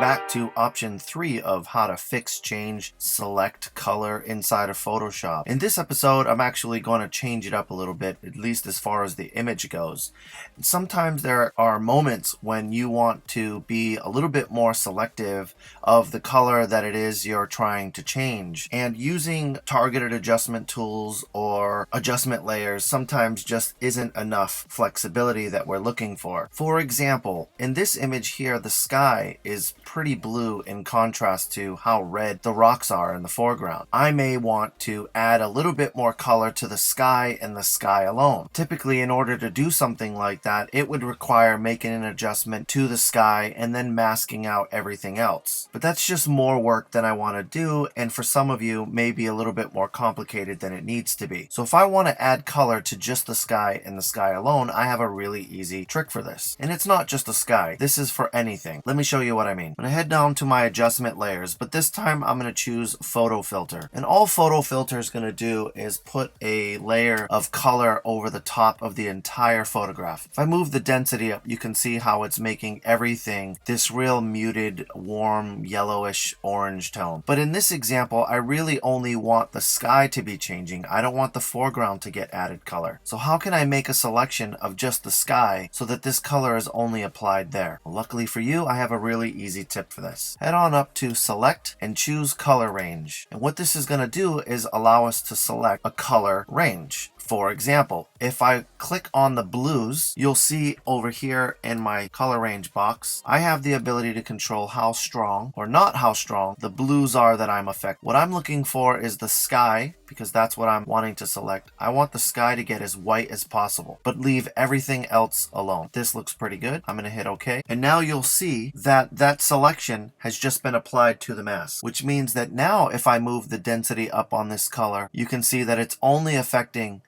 Welcome back to option 3 of how to fix, change, select color inside of Photoshop. In this episode, I'm actually going to change it up a little bit, at least as far as the image goes. Sometimes there are moments when you want to be a little bit more selective of the color that it is you're trying to change. And using targeted adjustment tools or adjustment layers sometimes just isn't enough flexibility that we're looking for. For example, in this image here, the sky is pretty blue in contrast to how red the rocks are in the foreground. I may want to add a little bit more color to the sky and the sky alone. Typically, in order to do something like that, it would require making an adjustment to the sky and then masking out everything else. But that's just more work than I want to do, and for some of you, maybe a little bit more complicated than it needs to be. So if I want to add color to just the sky and the sky alone, I have a really easy trick for this. And it's not just the sky. This is for anything. Let me show you what I mean. I'm going to head down to my adjustment layers, but this time I'm going to choose photo filter. And all photo filter is going to do is put a layer of color over the top of the entire photograph. If I move the density up, you can see how it's making everything this real muted, warm, yellowish orange tone. But in this example, I really only want the sky to be changing. I don't want the foreground to get added color. So how can I make a selection of just the sky so that this color is only applied there? Well, luckily for you, I have a really easy tip for this. Head on up to select and choose color range. And what this is going to do is allow us to select a color range. For example, if I click on the blues, you'll see over here in my color range box, I have the ability to control how strong or not how strong the blues are that I'm affecting. What I'm looking for is the sky, because that's what I'm wanting to select. I want the sky to get as white as possible, but leave everything else alone. This looks pretty good. I'm going to hit OK. And now you'll see that that selection has just been applied to the mask, which means that now if I move the density up on this color, you can see that it's only affecting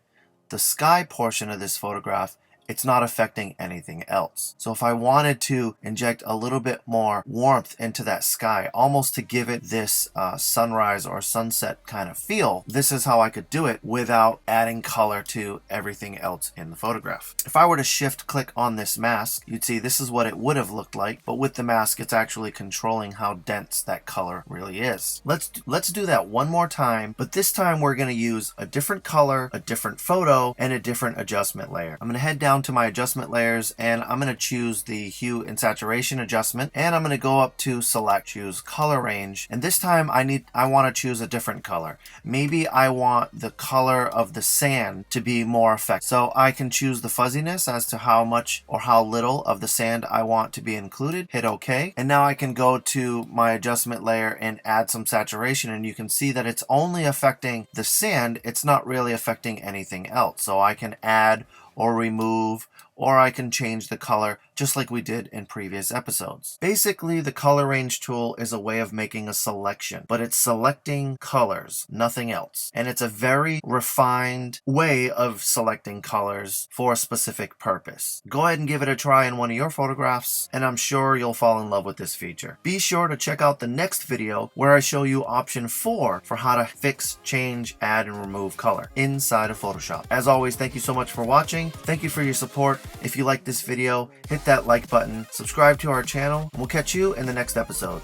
the sky portion of this photograph. It's not affecting anything else. So if I wanted to inject a little bit more warmth into that sky, almost to give it this sunrise or sunset kind of feel, this is how I could do it without adding color to everything else in the photograph. If I were to shift click on this mask, you'd see this is what it would have looked like, but with the mask, it's actually controlling how dense that color really is. Let's do that one more time, but this time we're going to use a different color, a different photo, and a different adjustment layer. I'm going to head down to my adjustment layers and I'm going to choose the hue and saturation adjustment, and I'm going to go up to select, choose color range, and this time I want to choose a different color. Maybe I want the color of the sand to be more effective. So I can choose the fuzziness as to how much or how little of the sand I want to be included. Hit OK. And now I can go to my adjustment layer and add some saturation, and you can see that it's only affecting the sand. It's not really affecting anything else. So I can add or remove, or I can change the color just like we did in previous episodes. Basically, the color range tool is a way of making a selection, but it's selecting colors, nothing else. And it's a very refined way of selecting colors for a specific purpose. Go ahead and give it a try in one of your photographs, and I'm sure you'll fall in love with this feature. Be sure to check out the next video where I show you option 4 for how to fix, change, add, and remove color inside of Photoshop. As always, thank you so much for watching. Thank you for your support. If you like this video, hit that like button, subscribe to our channel, and we'll catch you in the next episode.